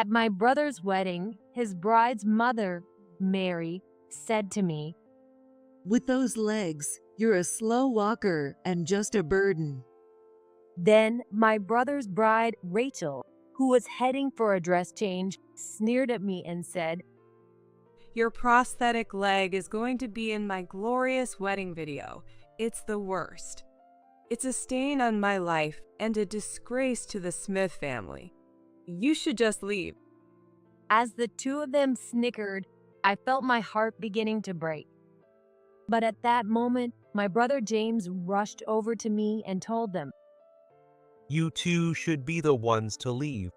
At my brother's wedding, his bride's mother, Mary, said to me, With those legs, you're a slow walker and just a burden. then my brother's bride, Rachel, who was heading for a dress change, sneered at me and said, Your prosthetic leg is going to be in my glorious wedding video. It's the worst. It's a stain on my life and a disgrace to the Smith family. You should just leave. As the two of them snickered, I felt my heart beginning to break. But at that moment, my brother James rushed over to me and told them. You two should be the ones to leave.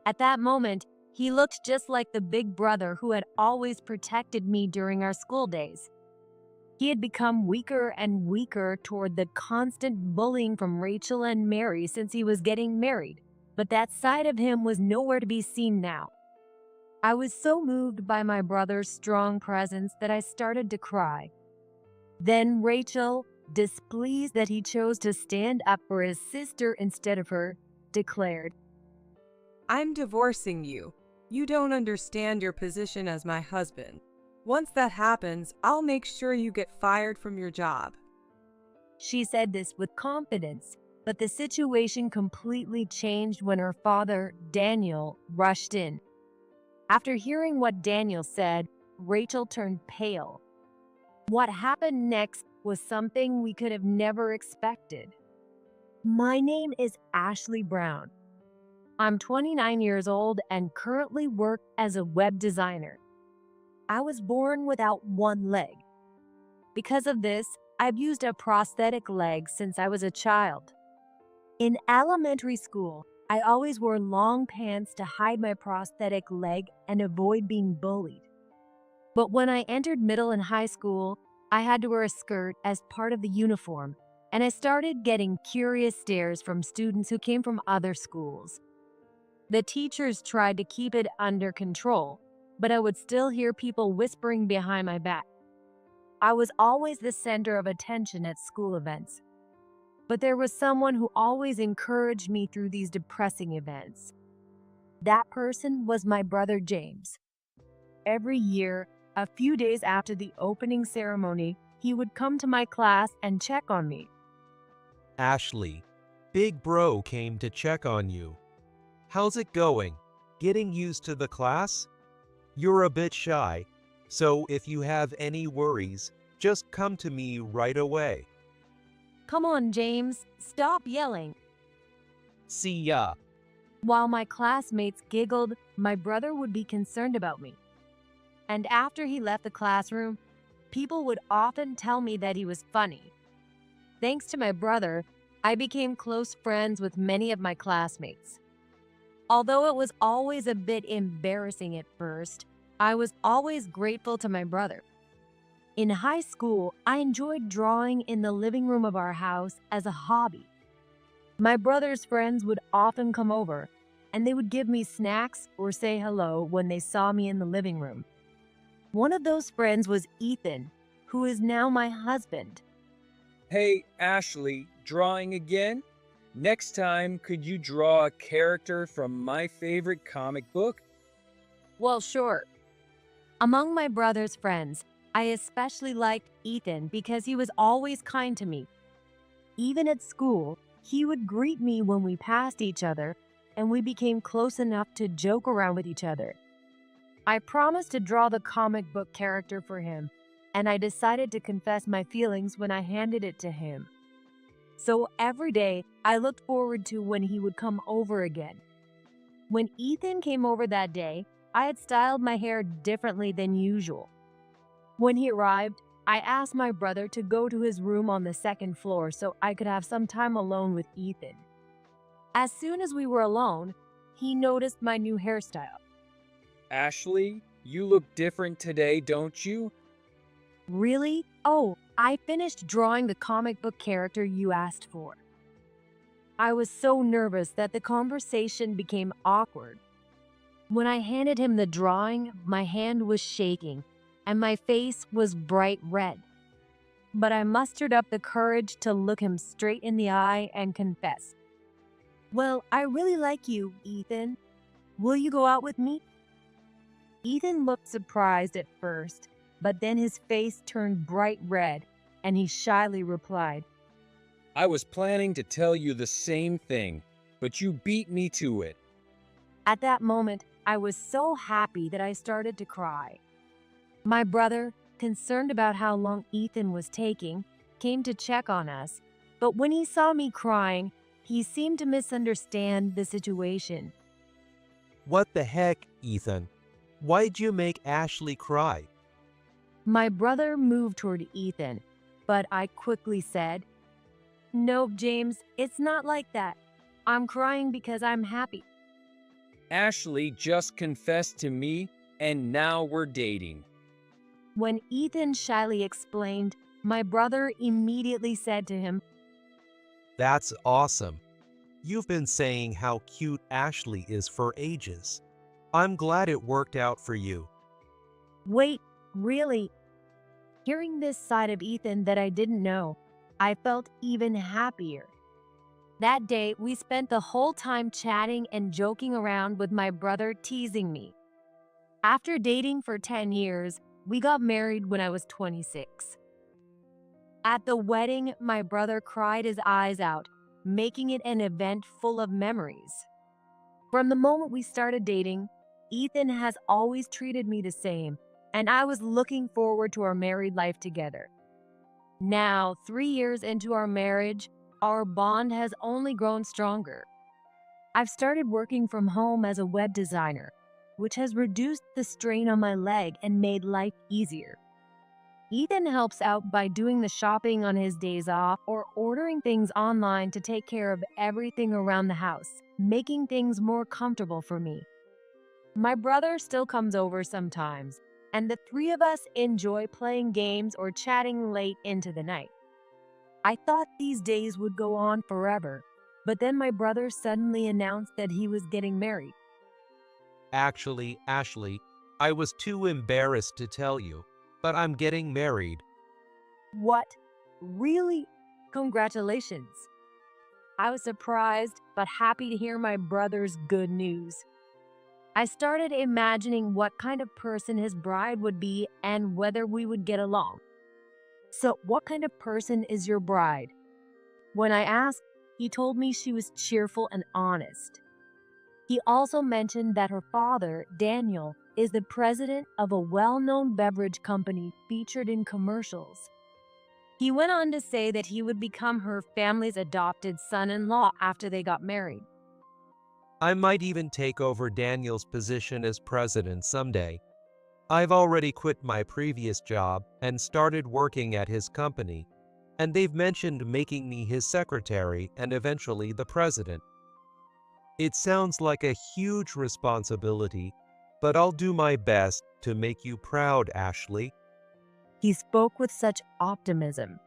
At that moment, he looked just like the big brother who had always protected me during our school days. He had become weaker and weaker toward the constant bullying from Rachel and Mary since he was getting married, but that side of him was nowhere to be seen now. I was so moved by my brother's strong presence that I started to cry. Then Rachel, displeased that he chose to stand up for his sister instead of her, declared, I'm divorcing you. You don't understand your position as my husband. Once that happens, I'll make sure you get fired from your job. She said this with confidence, but the situation completely changed when her father, Daniel, rushed in. After hearing what Daniel said, Rachel turned pale. What happened next was something we could have never expected. My name is Ashley Brown. I'm 29 years old and currently work as a web designer. I was born without one leg. Because of this, I've used a prosthetic leg since I was a child. In elementary school, I always wore long pants to hide my prosthetic leg and avoid being bullied. But when I entered middle and high school, I had to wear a skirt as part of the uniform, and I started getting curious stares from students who came from other schools. The teachers tried to keep it under control, but I would still hear people whispering behind my back. I was always the center of attention at school events. But there was someone who always encouraged me through these depressing events. That person was my brother James. Every year, a few days after the opening ceremony, he would come to my class and check on me. Ashley, Big Bro came to check on you. How's it going? Getting used to the class? You're a bit shy, so if you have any worries, just come to me right away. Come on, James, stop yelling. See ya. While my classmates giggled, my brother would be concerned about me. And after he left the classroom, people would often tell me that he was funny. Thanks to my brother, I became close friends with many of my classmates. Although it was always a bit embarrassing at first, I was always grateful to my brother. In high school, I enjoyed drawing in the living room of our house as a hobby. My brother's friends would often come over, and they would give me snacks or say hello when they saw me in the living room. One of those friends was Ethan, who is now my husband. Hey, Ashley, drawing again? Next time, could you draw a character from my favorite comic book? Well, sure. Among my brother's friends, I especially liked Ethan because he was always kind to me. Even at school, he would greet me when we passed each other, and we became close enough to joke around with each other. I promised to draw the comic book character for him, and I decided to confess my feelings when I handed it to him. So every day, I looked forward to when he would come over again. When Ethan came over that day, I had styled my hair differently than usual. When he arrived, I asked my brother to go to his room on the second floor so I could have some time alone with Ethan. As soon as we were alone, he noticed my new hairstyle. Ashley, you look different today, don't you? Really? Oh, I finished drawing the comic book character you asked for. I was so nervous that the conversation became awkward. When I handed him the drawing, my hand was shaking and my face was bright red. But I mustered up the courage to look him straight in the eye and confess. Well, I really like you, Ethan. Will you go out with me? Ethan looked surprised at first, but then his face turned bright red and he shyly replied, I was planning to tell you the same thing, but you beat me to it. At that moment, I was so happy that I started to cry. My brother, concerned about how long Ethan was taking, came to check on us, but when he saw me crying, he seemed to misunderstand the situation. What the heck, Ethan? Why'd you make Ashley cry? My brother moved toward Ethan, but I quickly said, No, James, it's not like that. I'm crying because I'm happy. Ashley just confessed to me, and now we're dating. When Ethan shyly explained, my brother immediately said to him, That's awesome. You've been saying how cute Ashley is for ages. I'm glad it worked out for you. Wait, really? Hearing this side of Ethan that I didn't know, I felt even happier. That day, we spent the whole time chatting and joking around with my brother teasing me. After dating for 10 years, we got married when I was 26. At the wedding, my brother cried his eyes out, making it an event full of memories. From the moment we started dating, Ethan has always treated me the same, and I was looking forward to our married life together. Now, 3 years into our marriage, our bond has only grown stronger. I've started working from home as a web designer, which has reduced the strain on my leg and made life easier. Ethan helps out by doing the shopping on his days off or ordering things online to take care of everything around the house, making things more comfortable for me. My brother still comes over sometimes, and the three of us enjoy playing games or chatting late into the night. I thought these days would go on forever, but then my brother suddenly announced that he was getting married. Actually, Ashley, I was too embarrassed to tell you, but I'm getting married. What? Really? Congratulations. I was surprised, but happy to hear my brother's good news. I started imagining what kind of person his bride would be and whether we would get along. So, what kind of person is your bride? When I asked, he told me she was cheerful and honest. He also mentioned that her father, Daniel, is the president of a well-known beverage company featured in commercials. He went on to say that he would become her family's adopted son-in-law after they got married. I might even take over Daniel's position as president someday. I've already quit my previous job and started working at his company, and they've mentioned making me his secretary and eventually the president. It sounds like a huge responsibility, but I'll do my best to make you proud, Ashley. He spoke with such optimism.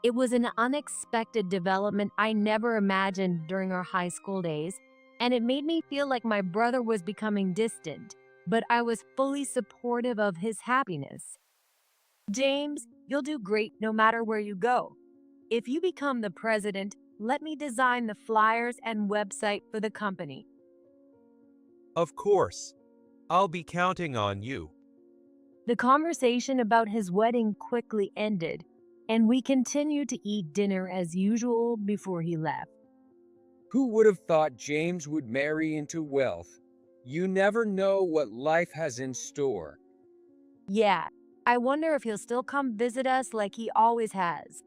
It was an unexpected development I never imagined during our high school days, and it made me feel like my brother was becoming distant, but I was fully supportive of his happiness. James, you'll do great no matter where you go. If you become the president, let me design the flyers and website for the company. Of course. I'll be counting on you. The conversation about his wedding quickly ended, and we continued to eat dinner as usual before he left. Who would have thought James would marry into wealth? You never know what life has in store. Yeah, I wonder if he'll still come visit us like he always has.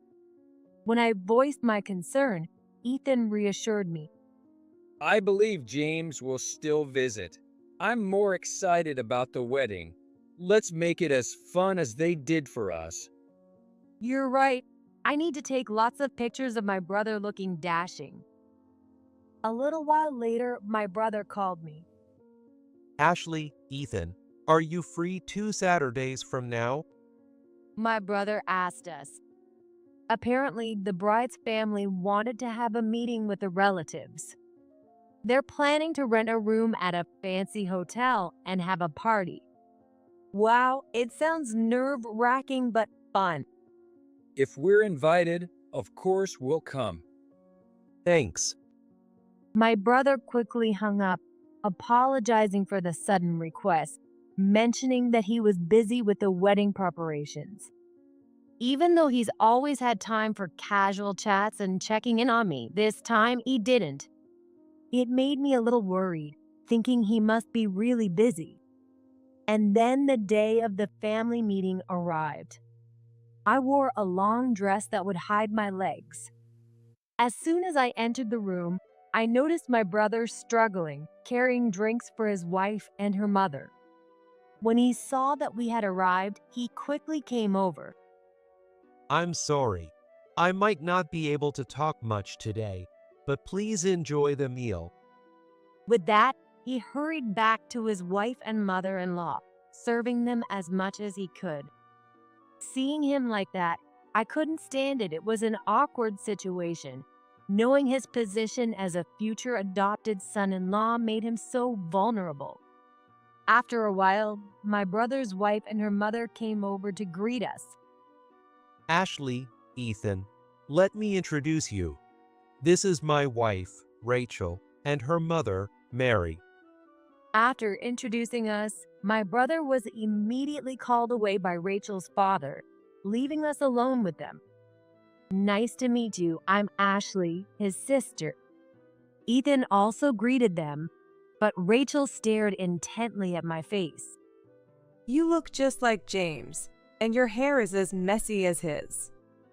When I voiced my concern, Ethan reassured me. I believe James will still visit. I'm more excited about the wedding. Let's make it as fun as they did for us. You're right. I need to take lots of pictures of my brother looking dashing. A little while later, my brother called me. Ashley, Ethan, are you free 2 Saturdays from now? My brother asked us. Apparently, the bride's family wanted to have a meeting with the relatives. They're planning to rent a room at a fancy hotel and have a party. Wow, it sounds nerve-wracking but fun. If we're invited, of course we'll come. Thanks. My brother quickly hung up, apologizing for the sudden request, mentioning that he was busy with the wedding preparations. Even though he's always had time for casual chats and checking in on me, this time he didn't. It made me a little worried, thinking he must be really busy. And then the day of the family meeting arrived. I wore a long dress that would hide my legs. As soon as I entered the room, I noticed my brother struggling, carrying drinks for his wife and her mother. When he saw that we had arrived, he quickly came over. I'm sorry. I might not be able to talk much today, but please enjoy the meal. With that, he hurried back to his wife and mother-in-law, serving them as much as he could. Seeing him like that, I couldn't stand it. It was an awkward situation. Knowing his position as a future adopted son-in-law made him so vulnerable. After a while, my brother's wife and her mother came over to greet us. Ashley, Ethan, let me introduce you. This is my wife, Rachel, and her mother, Mary. After introducing us, my brother was immediately called away by Rachel's father, leaving us alone with them. Nice to meet you. I'm Ashley, his sister. Ethan also greeted them, but Rachel stared intently at my face. You look just like James, and your hair is as messy as his.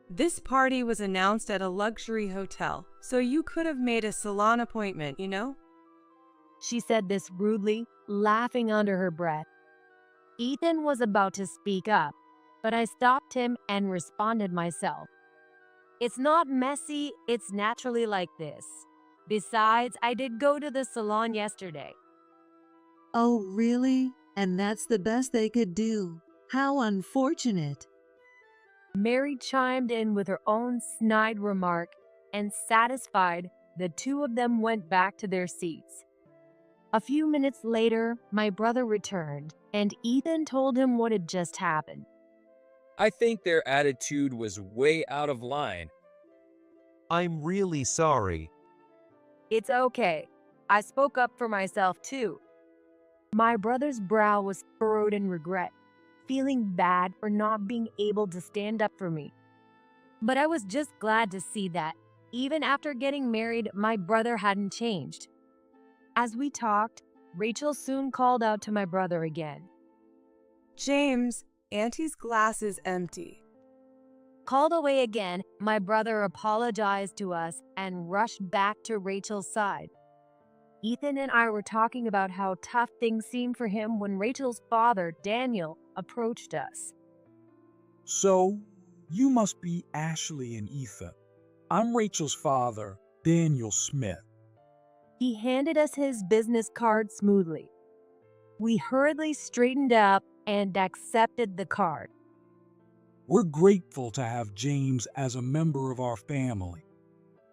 This party was announced at a luxury hotel, so you could have made a salon appointment, you know? She said this rudely, laughing under her breath. Ethan was about to speak up, but I stopped him and responded myself. It's not messy, it's naturally like this. Besides, I did go to the salon yesterday. Oh, really? And that's the best they could do. How unfortunate. Mary chimed in with her own snide remark, and satisfied, the two of them went back to their seats. A few minutes later, my brother returned, and Ethan told him what had just happened. I think their attitude was way out of line. I'm really sorry. It's okay. I spoke up for myself too. My brother's brow was furrowed in regret, feeling bad for not being able to stand up for me. But I was just glad to see that, even after getting married, my brother hadn't changed. As we talked, Rachel soon called out to my brother again. James, Auntie's glass is empty. Called away again, my brother apologized to us and rushed back to Rachel's side. Ethan and I were talking about how tough things seemed for him when Rachel's father, Daniel, approached us. So, you must be Ashley and Ethan. I'm Rachel's father, Daniel Smith. He handed us his business card smoothly. We hurriedly straightened up and accepted the card. We're grateful to have James as a member of our family.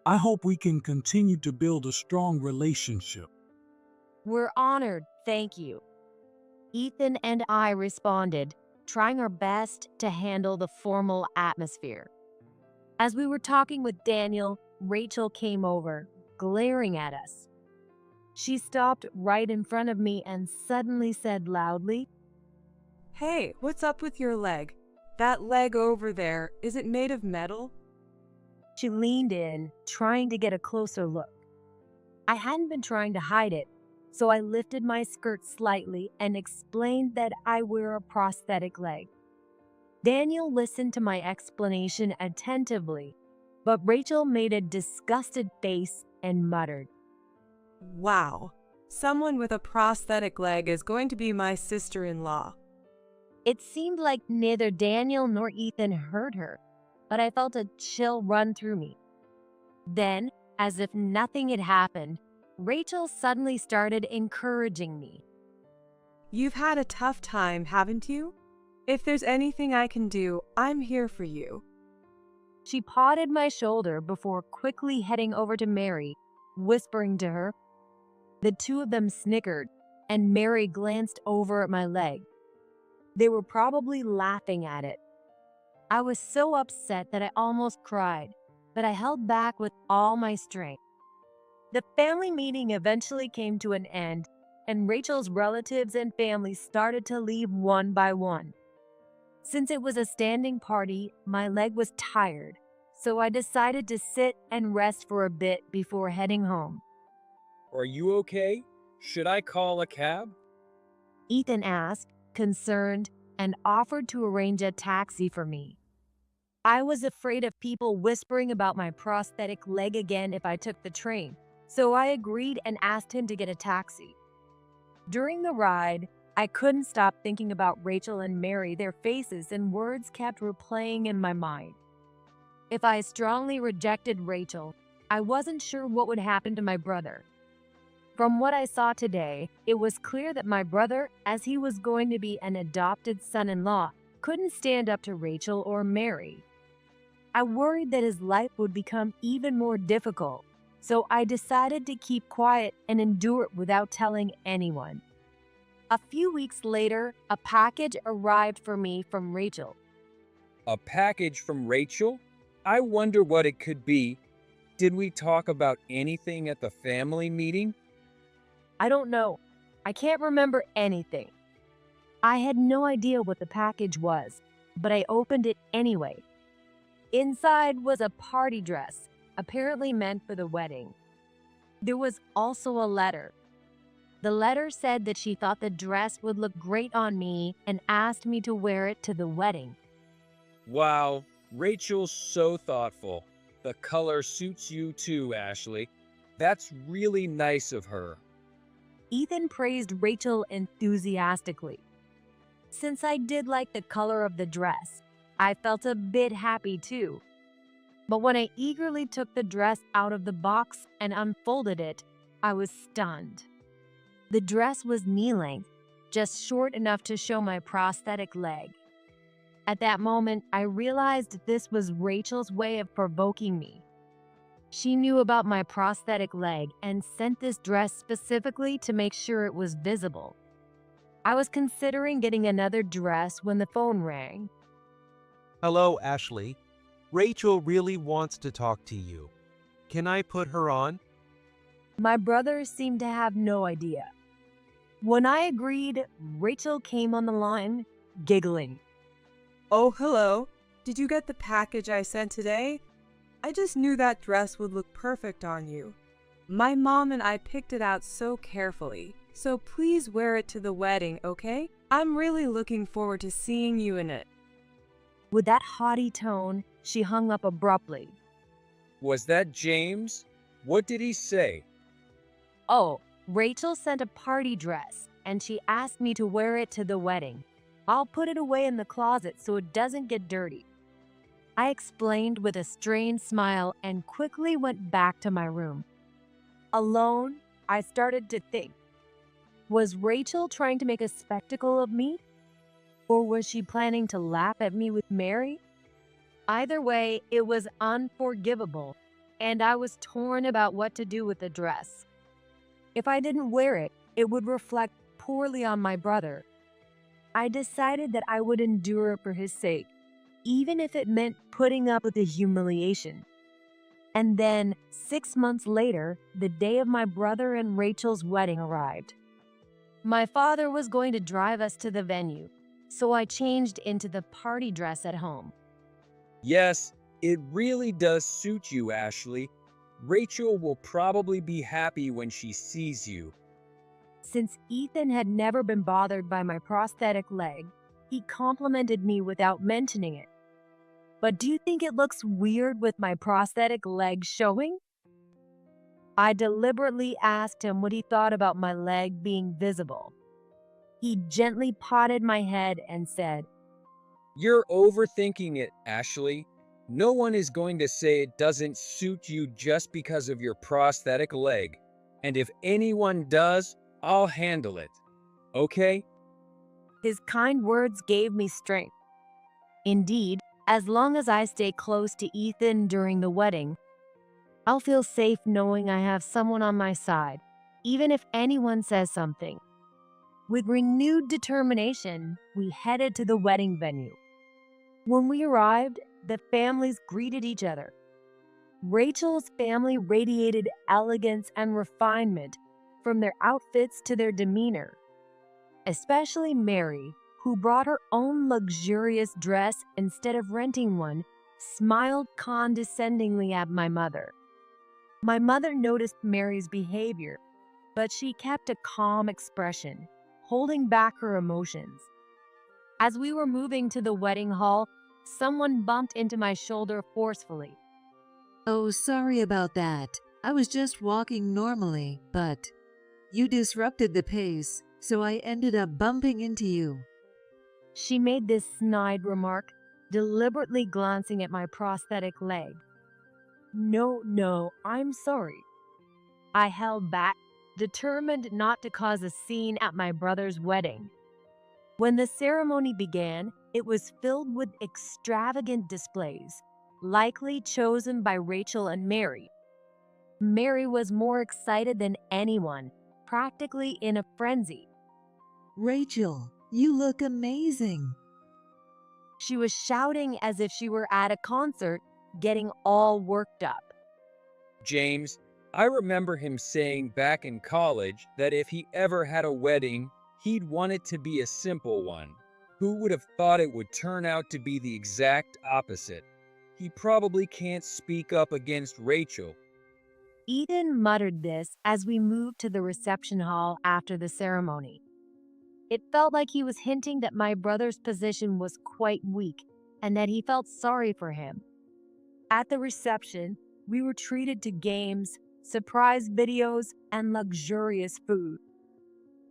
I hope we can continue to build a strong relationship. We're honored, thank you. Ethan and I responded, trying our best to handle the formal atmosphere. As we were talking with Daniel, Rachel came over, glaring at us. She stopped right in front of me and suddenly said loudly, Hey, what's up with your leg? That leg over there, is it made of metal? She leaned in, trying to get a closer look. I hadn't been trying to hide it, so I lifted my skirt slightly and explained that I wear a prosthetic leg. Daniel listened to my explanation attentively, but Rachel made a disgusted face and muttered, Wow, someone with a prosthetic leg is going to be my sister-in-law. It seemed like neither Daniel nor Ethan heard her, but I felt a chill run through me. Then, as if nothing had happened, Rachel suddenly started encouraging me. You've had a tough time, haven't you? If there's anything I can do, I'm here for you. She patted my shoulder before quickly heading over to Mary, whispering to her. The two of them snickered, and Mary glanced over at my leg. They were probably laughing at it. I was so upset that I almost cried, but I held back with all my strength. The family meeting eventually came to an end, and Rachel's relatives and family started to leave one by one. Since it was a standing party, my leg was tired, so I decided to sit and rest for a bit before heading home. Are you okay? Should I call a cab? Ethan asked, concerned, and offered to arrange a taxi for me. I was afraid of people whispering about my prosthetic leg again if I took the train, so I agreed and asked him to get a taxi. During the ride, I couldn't stop thinking about Rachel and Mary. Their faces and words kept replaying in my mind. If I strongly rejected Rachel, I wasn't sure what would happen to my brother. From what I saw today, it was clear that my brother, as he was going to be an adopted son-in-law, couldn't stand up to Rachel or Mary. I worried that his life would become even more difficult, so I decided to keep quiet and endure it without telling anyone. A few weeks later, a package arrived for me from Rachel. A package from Rachel? I wonder what it could be. Did we talk about anything at the family meeting? I don't know. I can't remember anything. I had no idea what the package was, but I opened it anyway. Inside was a party dress, apparently meant for the wedding. There was also a letter. The letter said that she thought the dress would look great on me and asked me to wear it to the wedding. Wow, Rachel's so thoughtful. The color suits you too, Ashley. That's really nice of her. Ethan praised Rachel enthusiastically. Since I did like the color of the dress, I felt a bit happy too. But when I eagerly took the dress out of the box and unfolded it, I was stunned. The dress was knee-length, just short enough to show my prosthetic leg. At that moment, I realized this was Rachel's way of provoking me. She knew about my prosthetic leg and sent this dress specifically to make sure it was visible. I was considering getting another dress when the phone rang. Hello, Ashley. Rachel really wants to talk to you. Can I put her on? My brother seemed to have no idea. When I agreed, Rachel came on the line, giggling. Oh, hello. Did you get the package I sent today? I just knew that dress would look perfect on you. My mom and I picked it out so carefully, so please wear it to the wedding, okay? I'm really looking forward to seeing you in it. With that haughty tone, she hung up abruptly. Was that James? What did he say? Oh, Rachel sent a party dress, and she asked me to wear it to the wedding. I'll put it away in the closet so it doesn't get dirty. I explained with a strained smile and quickly went back to my room. Alone, I started to think. Was Rachel trying to make a spectacle of me? Or was she planning to laugh at me with Mary? Either way, it was unforgivable, and I was torn about what to do with the dress. If I didn't wear it, it would reflect poorly on my brother. I decided that I would endure it for his sake, even if it meant putting up with the humiliation. And then, 6 months later, the day of my brother and Rachel's wedding arrived. My father was going to drive us to the venue, so I changed into the party dress at home. Yes, it really does suit you, Ashley. Rachel will probably be happy when she sees you. Since Ethan had never been bothered by my prosthetic leg, he complimented me without mentioning it. But do you think it looks weird with my prosthetic leg showing? I deliberately asked him what he thought about my leg being visible. He gently patted my head and said, You're overthinking it, Ashley. No one is going to say it doesn't suit you just because of your prosthetic leg. And if anyone does, I'll handle it. Okay? His kind words gave me strength. Indeed, as long as I stay close to Ethan during the wedding, I'll feel safe knowing I have someone on my side, even if anyone says something. With renewed determination, we headed to the wedding venue. When we arrived, the families greeted each other. Rachel's family radiated elegance and refinement, from their outfits to their demeanor. Especially Mary, who brought her own luxurious dress instead of renting one, smiled condescendingly at my mother. My mother noticed Mary's behavior, but she kept a calm expression, holding back her emotions. As we were moving to the wedding hall, someone bumped into my shoulder forcefully. Oh, sorry about that. I was just walking normally, but you disrupted the pace, so I ended up bumping into you. She made this snide remark, deliberately glancing at my prosthetic leg. No, I'm sorry. I held back, determined not to cause a scene at my brother's wedding. When the ceremony began, it was filled with extravagant displays, likely chosen by Rachel and Mary. Mary was more excited than anyone, practically in a frenzy. Rachel, you look amazing. She was shouting as if she were at a concert, getting all worked up. James, I remember him saying back in college that if he ever had a wedding, he'd want it to be a simple one. Who would have thought it would turn out to be the exact opposite? He probably can't speak up against Rachel. Eden muttered this as we moved to the reception hall after the ceremony. It felt like he was hinting that my brother's position was quite weak and that he felt sorry for him. At the reception, we were treated to games, surprise videos, and luxurious food.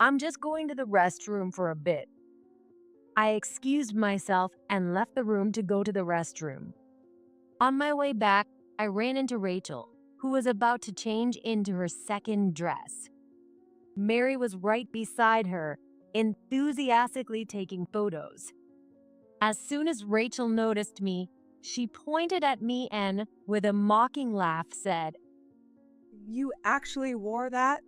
I'm just going to the restroom for a bit. I excused myself and left the room to go to the restroom. On my way back, I ran into Rachel, who was about to change into her second dress. Mary was right beside her, enthusiastically taking photos. As soon as Rachel noticed me, she pointed at me and, with a mocking laugh, said, You actually wore that?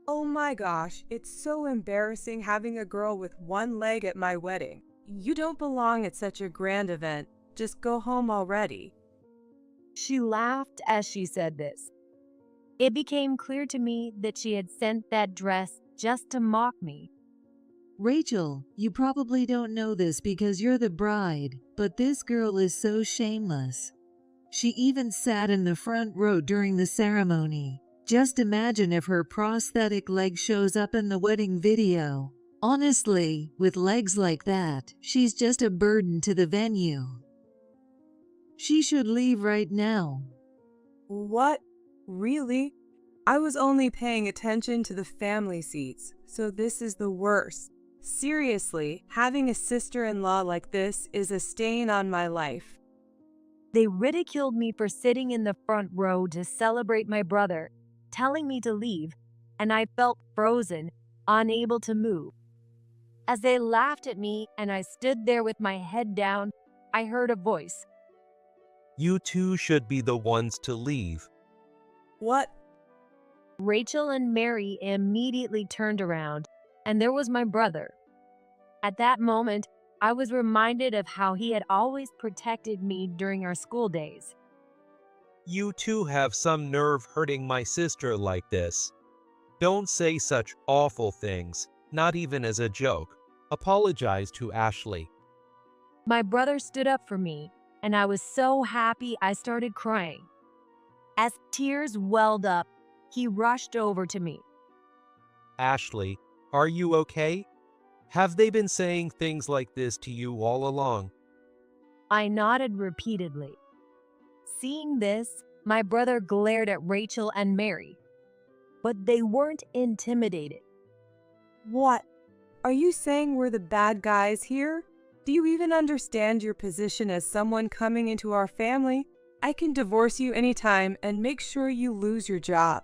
Oh my gosh, it's so embarrassing having a girl with one leg at my wedding. You don't belong at such a grand event. Just go home already. She laughed as she said this. It became clear to me that she had sent that dress just to mock me. Rachel, you probably don't know this because you're the bride, but this girl is so shameless. She even sat in the front row during the ceremony. Just imagine if her prosthetic leg shows up in the wedding video. Honestly, with legs like that, she's just a burden to the venue. She should leave right now. What? Really? I was only paying attention to the family seats, so this is the worst. Seriously, having a sister-in-law like this is a stain on my life. They ridiculed me for sitting in the front row to celebrate my brother, telling me to leave, and I felt frozen, unable to move. As they laughed at me and I stood there with my head down, I heard a voice. You two should be the ones to leave. What? Rachel and Mary immediately turned around, and there was my brother. At that moment, I was reminded of how he had always protected me during our school days. You two have some nerve hurting my sister like this. Don't say such awful things, not even as a joke. Apologize to Ashley. My brother stood up for me, and I was so happy I started crying. As tears welled up, he rushed over to me. Ashley, are you okay? Have they been saying things like this to you all along? I nodded repeatedly. Seeing this, my brother glared at Rachel and Mary, but they weren't intimidated. What? Are you saying we're the bad guys here? Do you even understand your position as someone coming into our family? I can divorce you anytime and make sure you lose your job.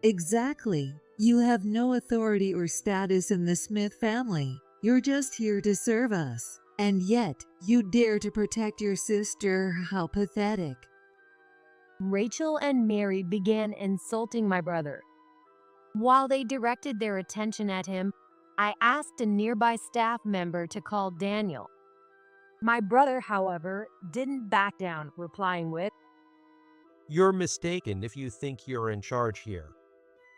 Exactly. You have no authority or status in the Smith family. You're just here to serve us. And yet, you dare to protect your sister. How pathetic. Rachel and Mary began insulting my brother. While they directed their attention at him, I asked a nearby staff member to call Daniel. My brother, however, didn't back down, replying with, You're mistaken if you think you're in charge here.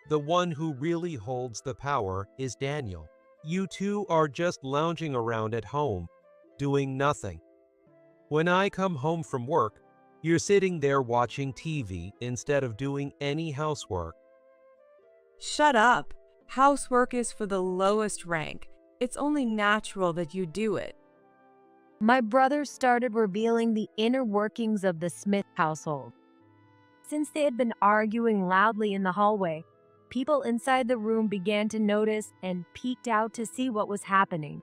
The one who really holds the power is Daniel. You two are just lounging around at home, doing nothing. When I come home from work, you're sitting there watching TV instead of doing any housework. Shut up. Housework is for the lowest rank. It's only natural that you do it. My brother started revealing the inner workings of the Smith household. Since they had been arguing loudly in the hallway, people inside the room began to notice and peeked out to see what was happening.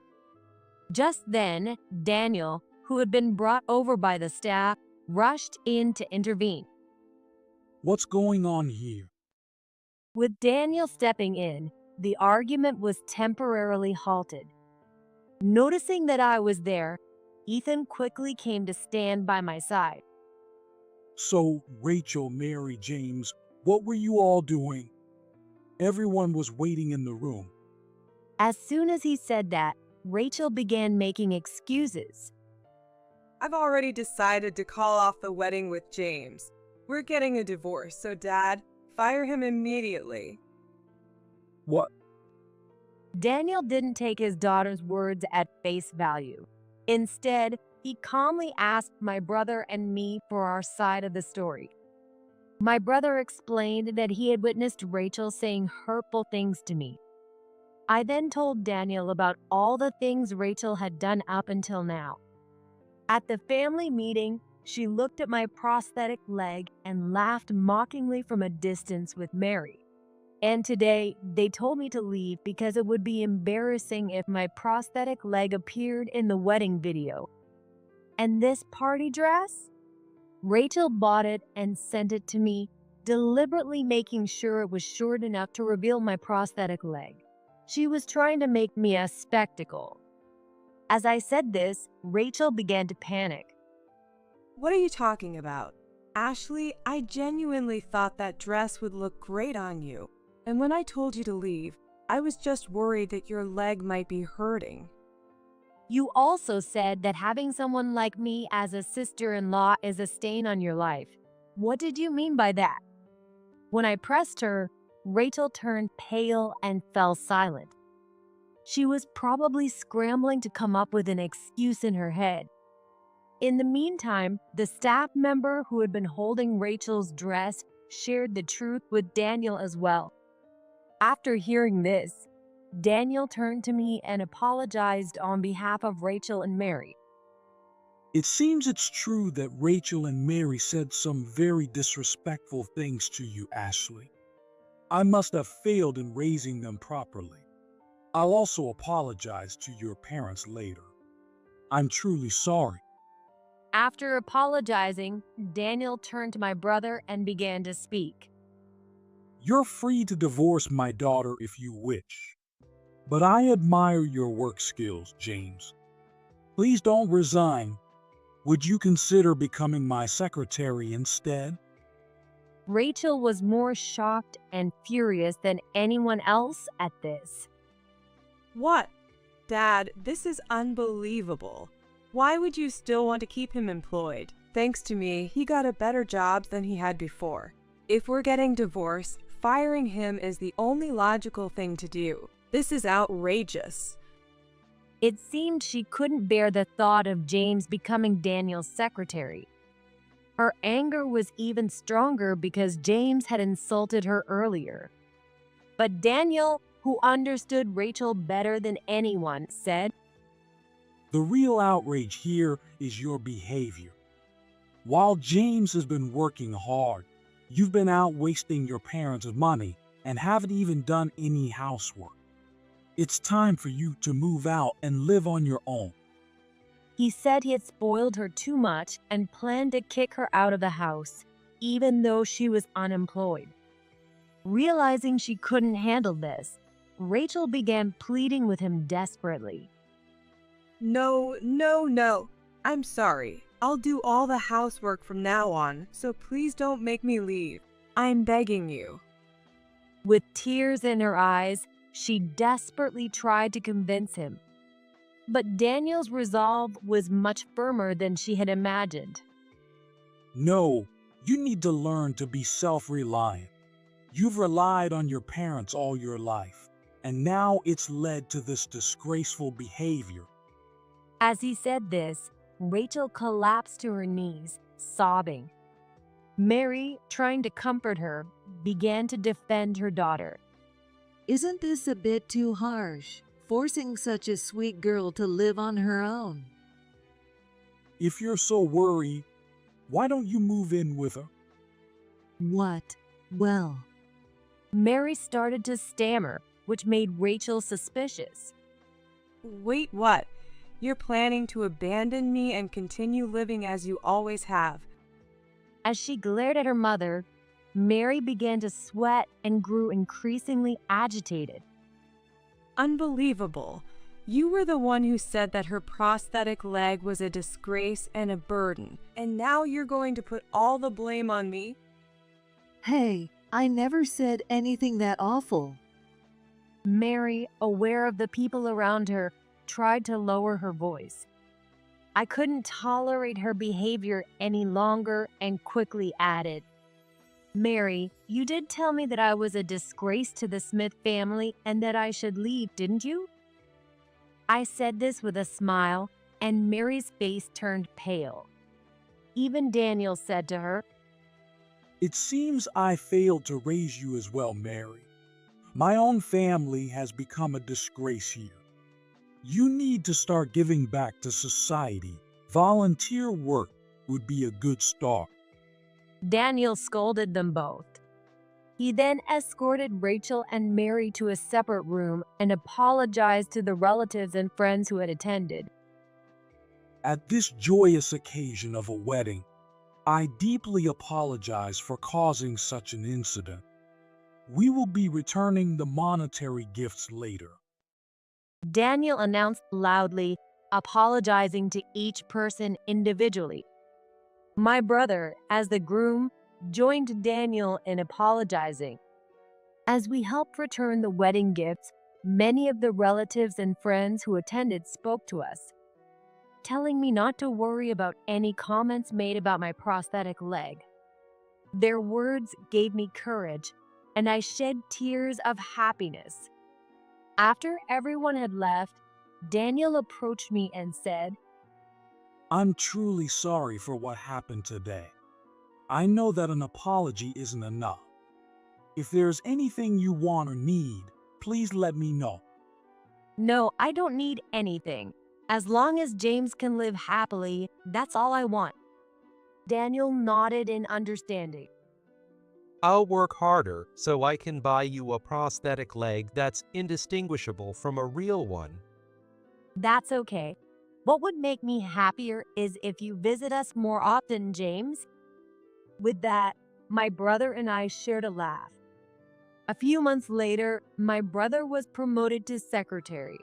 Just then, Daniel, who had been brought over by the staff, rushed in to intervene. What's going on here? With Daniel stepping in, the argument was temporarily halted. Noticing that I was there, Ethan quickly came to stand by my side. So, Rachel, Mary, James, what were you all doing? Everyone was waiting in the room. As soon as he said that, Rachel began making excuses. I've already decided to call off the wedding with James. We're getting a divorce, so Dad, fire him immediately. What? Daniel didn't take his daughter's words at face value. Instead, he calmly asked my brother and me for our side of the story. My brother explained that he had witnessed Rachel saying hurtful things to me. I then told Daniel about all the things Rachel had done up until now. At the family meeting, she looked at my prosthetic leg and laughed mockingly from a distance with Mary. And today, they told me to leave because it would be embarrassing if my prosthetic leg appeared in the wedding video. And this party dress? Rachel bought it and sent it to me, deliberately making sure it was short enough to reveal my prosthetic leg. She was trying to make me a spectacle. As I said this, Rachel began to panic. What are you talking about? Ashley, I genuinely thought that dress would look great on you. And when I told you to leave, I was just worried that your leg might be hurting. You also said that having someone like me as a sister-in-law is a stain on your life. What did you mean by that? When I pressed her, Rachel turned pale and fell silent. She was probably scrambling to come up with an excuse in her head. In the meantime, the staff member who had been holding Rachel's dress shared the truth with Daniel as well. After hearing this, Daniel turned to me and apologized on behalf of Rachel and Mary. It seems it's true that Rachel and Mary said some very disrespectful things to you, Ashley. I must have failed in raising them properly. I'll also apologize to your parents later. I'm truly sorry. After apologizing, Daniel turned to my brother and began to speak. You're free to divorce my daughter if you wish. But I admire your work skills, James. Please don't resign. Would you consider becoming my secretary instead? Rachel was more shocked and furious than anyone else at this. What? Dad, this is unbelievable. Why would you still want to keep him employed? Thanks to me, he got a better job than he had before. If we're getting divorced, firing him is the only logical thing to do. This is outrageous. It seemed she couldn't bear the thought of James becoming Daniel's secretary. Her anger was even stronger because James had insulted her earlier. But Daniel, who understood Rachel better than anyone, said, The real outrage here is your behavior. While James has been working hard, you've been out wasting your parents' money and haven't even done any housework. It's time for you to move out and live on your own. He said he had spoiled her too much and planned to kick her out of the house, even though she was unemployed. Realizing she couldn't handle this, Rachel began pleading with him desperately. No, no, no. I'm sorry. I'll do all the housework from now on, so please don't make me leave. I'm begging you. With tears in her eyes, she desperately tried to convince him. But Daniel's resolve was much firmer than she had imagined. No, you need to learn to be self-reliant. You've relied on your parents all your life, and now it's led to this disgraceful behavior. As he said this, Rachel collapsed to her knees, sobbing. Mary, trying to comfort her, began to defend her daughter. Isn't this a bit too harsh, forcing such a sweet girl to live on her own? If you're so worried, why don't you move in with her? What? Well, Mary started to stammer, which made Rachel suspicious. Wait, what? You're planning to abandon me and continue living as you always have. As she glared at her mother, Mary began to sweat and grew increasingly agitated. Unbelievable. You were the one who said that her prosthetic leg was a disgrace and a burden, and now you're going to put all the blame on me? hey, I never said anything that awful. Mary, aware of the people around her, tried to lower her voice. I couldn't tolerate her behavior any longer and quickly added, Mary, you did tell me that I was a disgrace to the Smith family and that I should leave, didn't you? I said this with a smile, and Mary's face turned pale. Even Daniel said to her, It seems I failed to raise you as well, Mary. My own family has become a disgrace here. You need to start giving back to society. Volunteer work would be a good start. Daniel scolded them both. He then escorted Rachel and Mary to a separate room and apologized to the relatives and friends who had attended. At this joyous occasion of a wedding, I deeply apologize for causing such an incident. We will be returning the monetary gifts later. Daniel announced loudly, apologizing to each person individually. My brother, as the groom, joined Daniel in apologizing. As we helped return the wedding gifts, many of the relatives and friends who attended spoke to us, telling me not to worry about any comments made about my prosthetic leg. Their words gave me courage, and I shed tears of happiness. After everyone had left, Daniel approached me and said, I'm truly sorry for what happened today. I know that an apology isn't enough. If there's anything you want or need, please let me know. No, I don't need anything. As long as James can live happily, that's all I want. Daniel nodded in understanding. I'll work harder so I can buy you a prosthetic leg that's indistinguishable from a real one. That's okay. What would make me happier is if you visit us more often, James. With that, my brother and I shared a laugh. A few months later, my brother was promoted to secretary.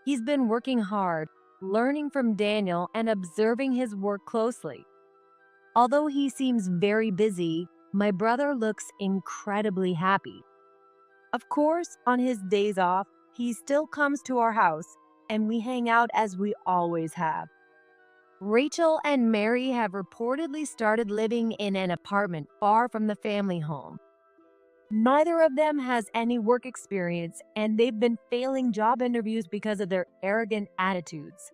He's been working hard, learning from Daniel and observing his work closely. Although he seems very busy, my brother looks incredibly happy. Of course, on his days off, he still comes to our house, and we hang out as we always have. Rachel and Mary have reportedly started living in an apartment far from the family home. Neither of them has any work experience, and they've been failing job interviews because of their arrogant attitudes.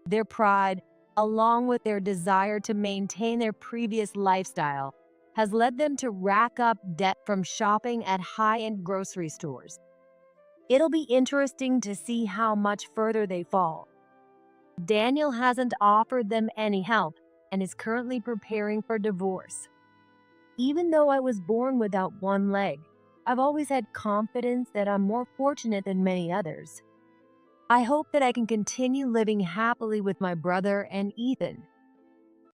Their pride, along with their desire to maintain their previous lifestyle, has led them to rack up debt from shopping at high-end grocery stores. It'll be interesting to see how much further they fall. Daniel hasn't offered them any help and is currently preparing for divorce. Even though I was born without one leg, I've always had confidence that I'm more fortunate than many others. I hope that I can continue living happily with my brother and Ethan.